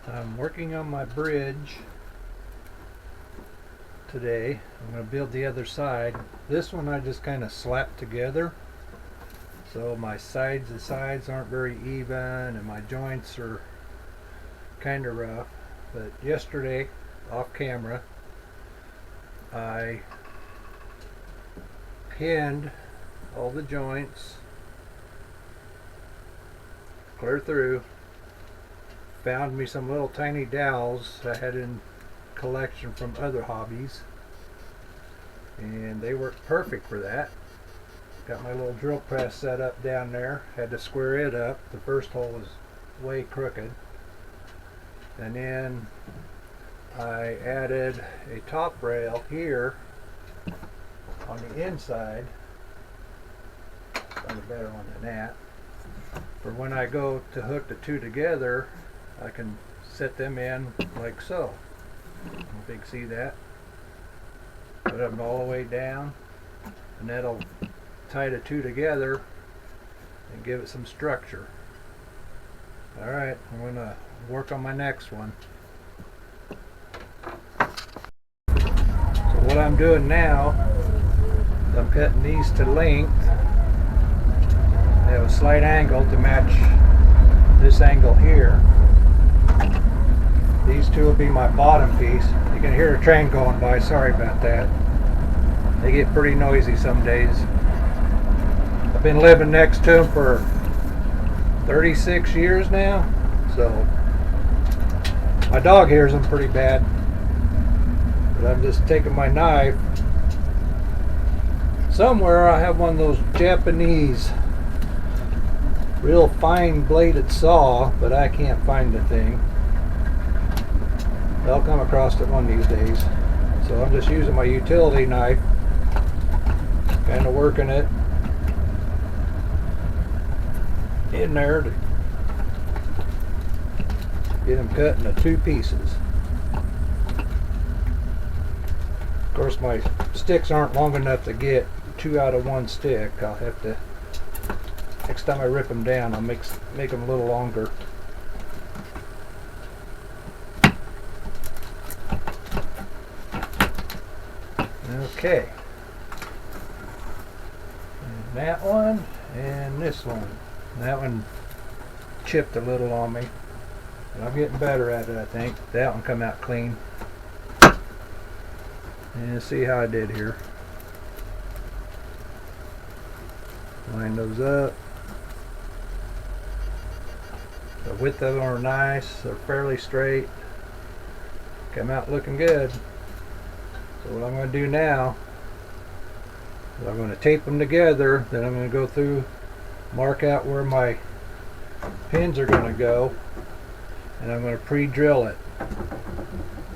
I'm working on my bridge today. I'm going to build the other side. This one I just kind of slapped together, so the sides aren't very even and my joints are kind of rough. But yesterday, off camera, I pinned all the joints clear through. Found me some little tiny dowels I had in collection from other hobbies, and they worked perfect for that. Got my little drill press set up down there. Had to square it up. The first hole was way crooked. And then I added a top rail here on the inside. Found a better one than that. For when I go to hook the two together, I can set them in like so. I don't think you can see that. Put them all the way down, and that'll tie the two together and give it some structure. Alright, I'm going to work on my next one. So what I'm doing now is I'm cutting these to length. They have a slight angle to match this angle here. These two will be my bottom piece. You can hear a train going by, sorry about that. They get pretty noisy some days. I've been living next to them for 36 years now, so my dog hears them pretty bad. But I'm just taking my knife. Somewhere I have one of those Japanese real fine bladed saw, but I can't find the thing. I'll come across it one of these days. So I'm just using my utility knife, kind of working it in there to get them cut into two pieces. Of course, my sticks aren't long enough to get two out of one stick. I'll have to, next time I rip them down, I'll make them a little longer. Okay, and that one and this one. That one chipped a little on me, but I'm getting better at it, I think. That one come out clean. And see how I did here. Line those up. The width of them are nice. They're fairly straight. Come out looking good. So what I'm going to do now is I'm going to tape them together, then I'm going to go through, mark out where my pins are going to go, and I'm going to pre-drill it.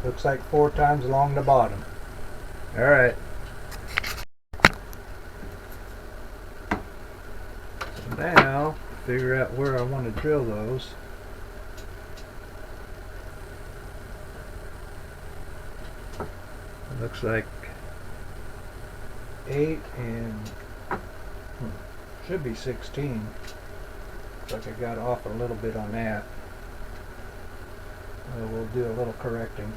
Looks like 4 times along the bottom. Alright. So now, figure out where I want to drill those. Looks like 8 and should be 16. Looks like I got off a little bit on that. We'll do a little correcting.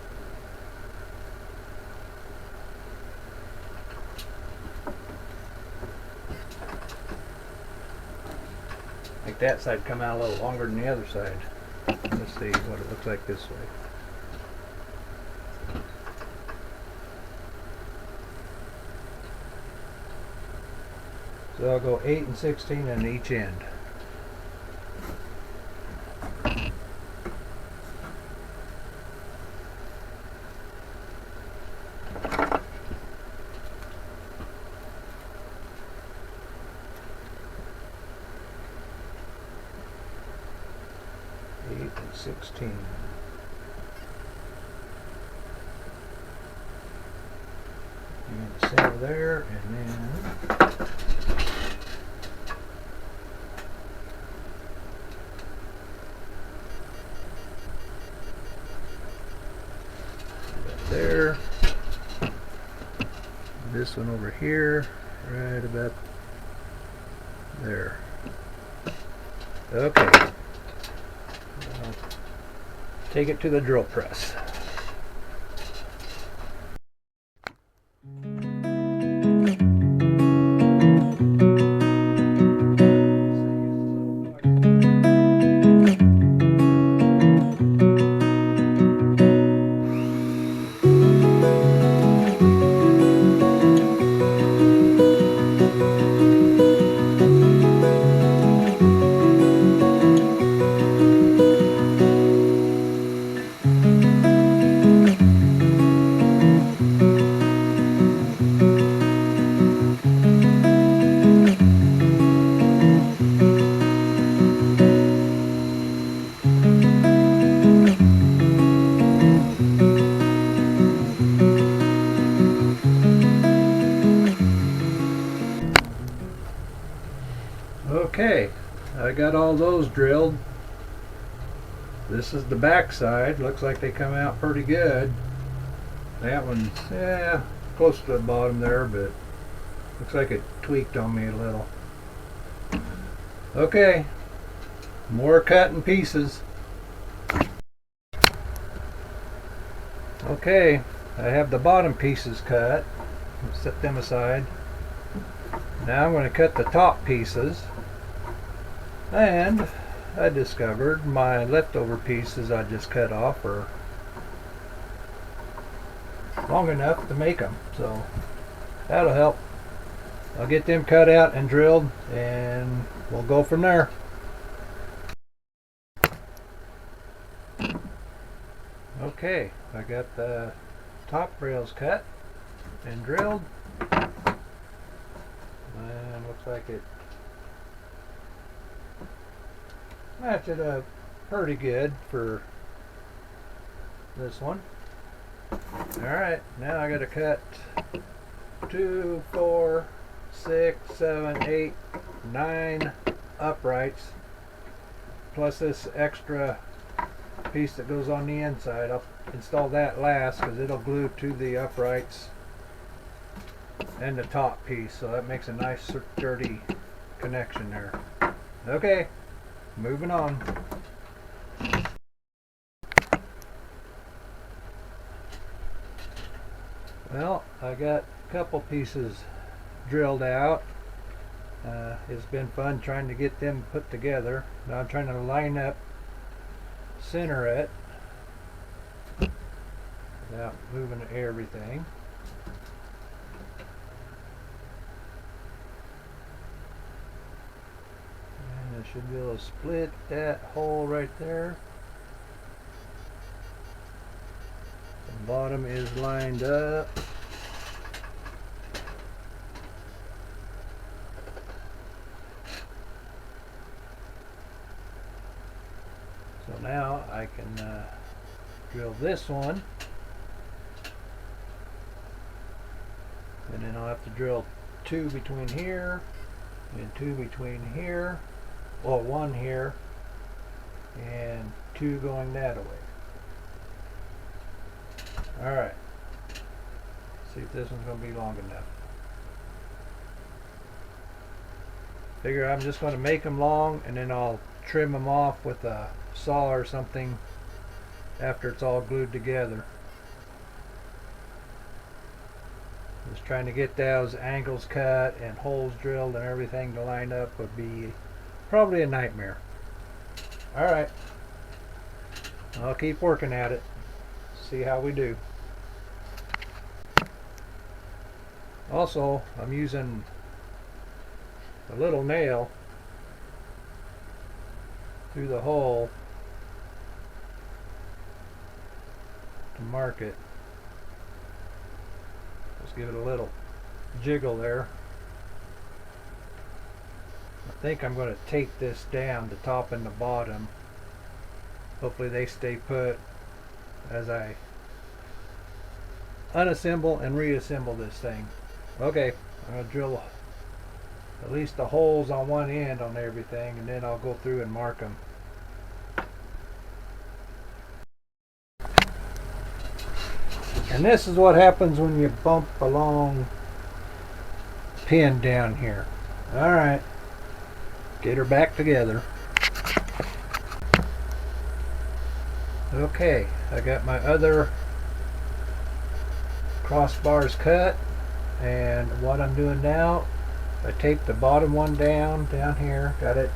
Make that side come out a little longer than the other side. Let's see what it looks like this way. So I'll go 8 and 16 on each end. And 16. In the center there, and then there. This one over here, right about there. Okay. take it to the drill press. Okay, I got all those drilled. This is the back side. Looks like they come out pretty good. That one's, yeah, close to the bottom there, but looks like it tweaked on me a little. Okay, more cutting pieces. Okay, I have the bottom pieces cut. Set them aside. Now I'm going to cut the top pieces. And I discovered my leftover pieces I just cut off are long enough to make them, so that'll help. I'll get them cut out and drilled, and we'll go from there. Okay, I got the top rails cut and drilled, and looks like it matched it up pretty good for this one. Alright, now I gotta cut 2, 4, 6, 7, 8, 9 uprights, plus this extra piece that goes on the inside. I'll install that last because it'll glue to the uprights and the top piece, so that makes a nice sturdy connection there. Okay, moving on. Well, I got a couple pieces drilled out. It's been fun trying to get them put together. Now I'm trying to line up, center it without moving everything. And I should be able to split that hole right there. The bottom is lined up. So now I can drill this one, and then I'll have to drill 2 between here and 2 between here, well, 1 here and 2 going that way. Alright, see if this one's going to be long enough. Figure I'm just going to make them long, and then I'll trim them off with a saw or something after it's all glued together. Just trying to get those angles cut and holes drilled and everything to line up would be probably a nightmare. Alright, I'll keep working at it, see how we do. Also, I'm using a little nail through the hole to mark it. Just give it a little jiggle there. I think I'm going to tape this down, the top and the bottom. Hopefully they stay put as I unassemble and reassemble this thing. Okay, I'm going to drill at least the holes on one end on everything, and then I'll go through and mark them. And this is what happens when you bump a long pin down here. Alright, get her back together. Okay, I got my other crossbars cut, and what I'm doing now, I taped the bottom one down here, got it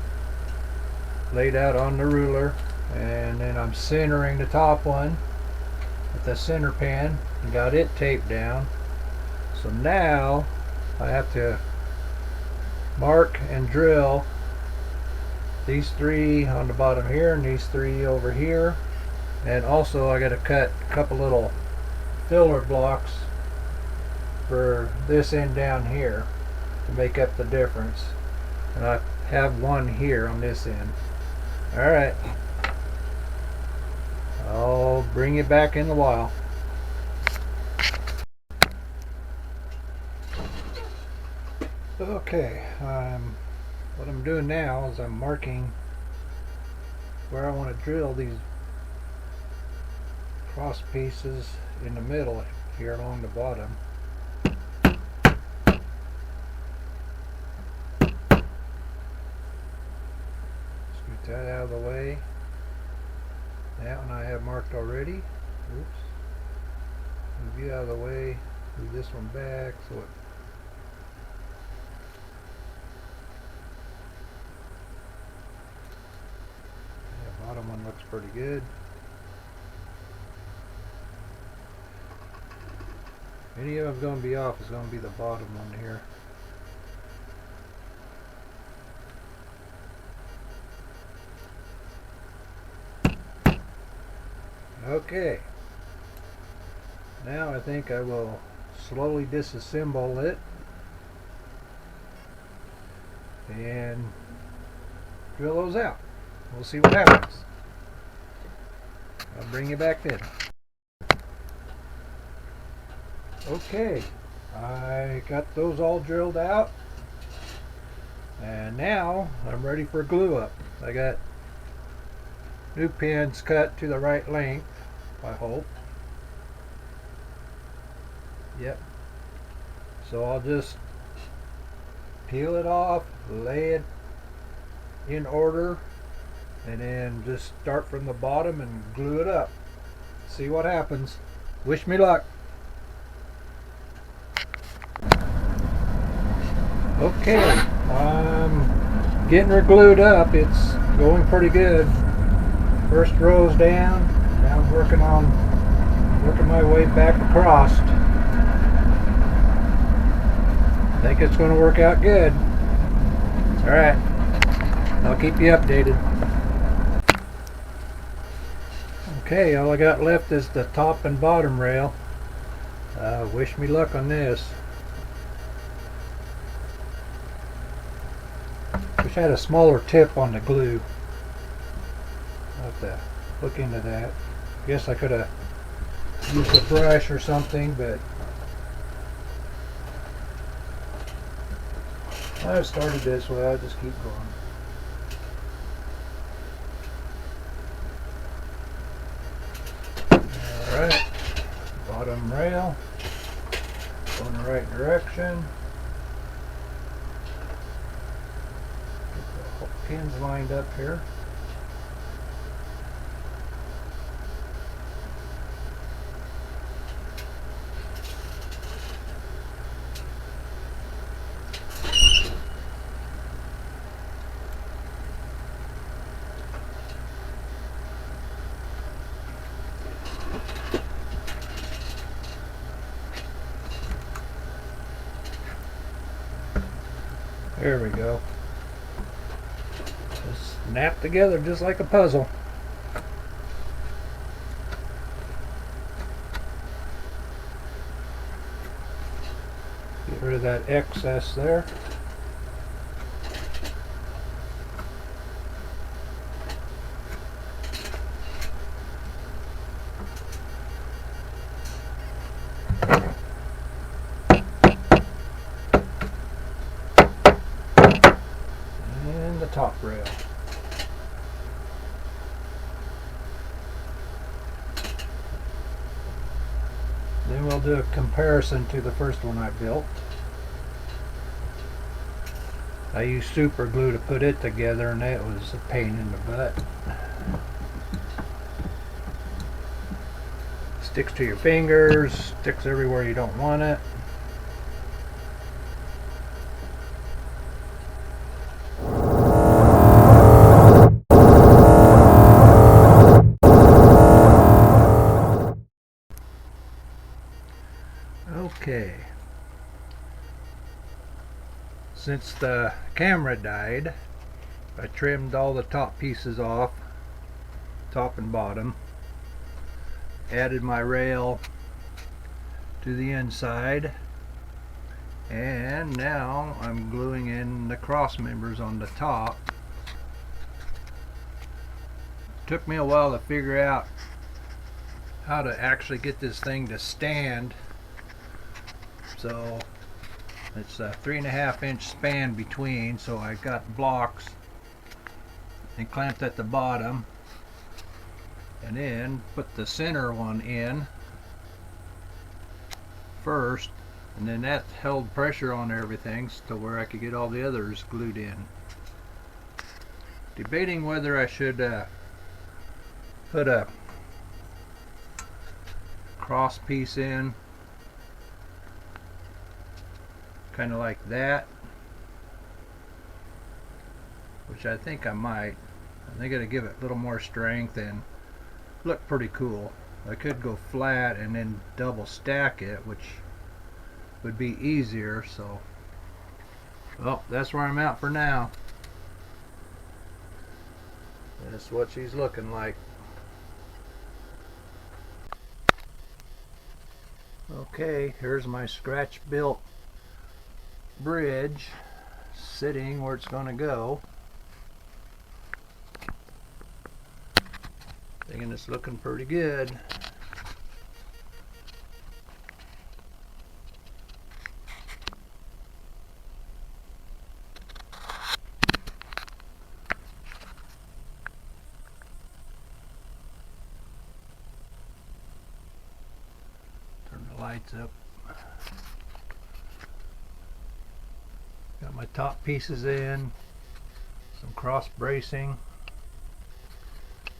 laid out on the ruler, and then I'm centering the top one with the center pin and got it taped down. So now I have to mark and drill these three on the bottom here and these three over here, and also I got to cut a couple little filler blocks for this end down here to make up the difference, and I have one here on this end. Alright, I'll bring you back in a while. Okay, what I'm doing now is I'm marking where I want to drill these cross pieces in the middle here along the bottom. Scoot that out of the way. That one I have marked already. Oops. Move you out of the way. Move this one back so it bottom one looks pretty good. Any of them going to be off is going to be the bottom one here. Okay. Now I think I will slowly disassemble it and drill those out. We'll see what happens. I'll bring you back then. Okay, I got those all drilled out, and now I'm ready for glue up. I got new pins cut to the right length, I hope. Yep. So I'll just peel it off, lay it in order, and then just start from the bottom and glue it up. See what happens. Wish me luck. Okay, I'm getting her glued up. It's going pretty good. First row's down. Now I'm working my way back across. I think it's going to work out good. Alright, I'll keep you updated. Okay, all I got left is the top and bottom rail. Wish me luck on this. Wish I had a smaller tip on the glue. I'll have to look into that. Guess I could have used a brush or something, but I've started this way. I'll just keep going. Alright, bottom rail, going the right direction. Get the pins lined up here. There we go. Just snap together just like a puzzle. Get rid of that excess there. Top rail. Then we'll do a comparison to the first one I built. I used super glue to put it together, and that was a pain in the butt. Sticks to your fingers, sticks everywhere you don't want it. Okay. Since the camera died, I trimmed all the top pieces off, top and bottom. Added my rail to the inside, and now I'm gluing in the cross members on the top. Took me a while to figure out how to actually get this thing to stand. So it's a 3.5 inch span between, so I got blocks and clamped at the bottom, and then put the center one in first, and then that held pressure on everything to where I could get all the others glued in. Debating whether I should put a cross piece in, kind of like that, which I think I might. I think it'll give it a little more strength and look pretty cool. I could go flat and then double stack it, which would be easier. So, well, that's where I'm at for now. That's what she's looking like. Okay, here's my scratch built bridge sitting where it's going to go. Thinking it's looking pretty good. Turn the lights up. Got my top pieces in, some cross bracing.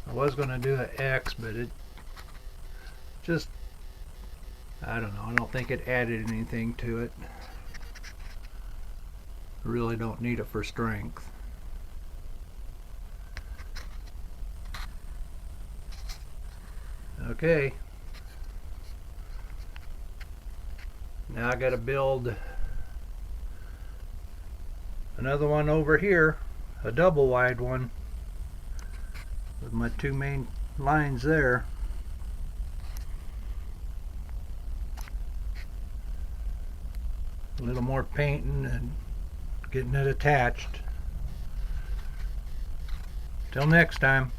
I was going to do an X, but it just, I don't know, I don't think it added anything to it. I really don't need it for strength. Okay, now I got to build another one over here, a double wide one, with my two main lines there. A little more painting and getting it attached. Till next time.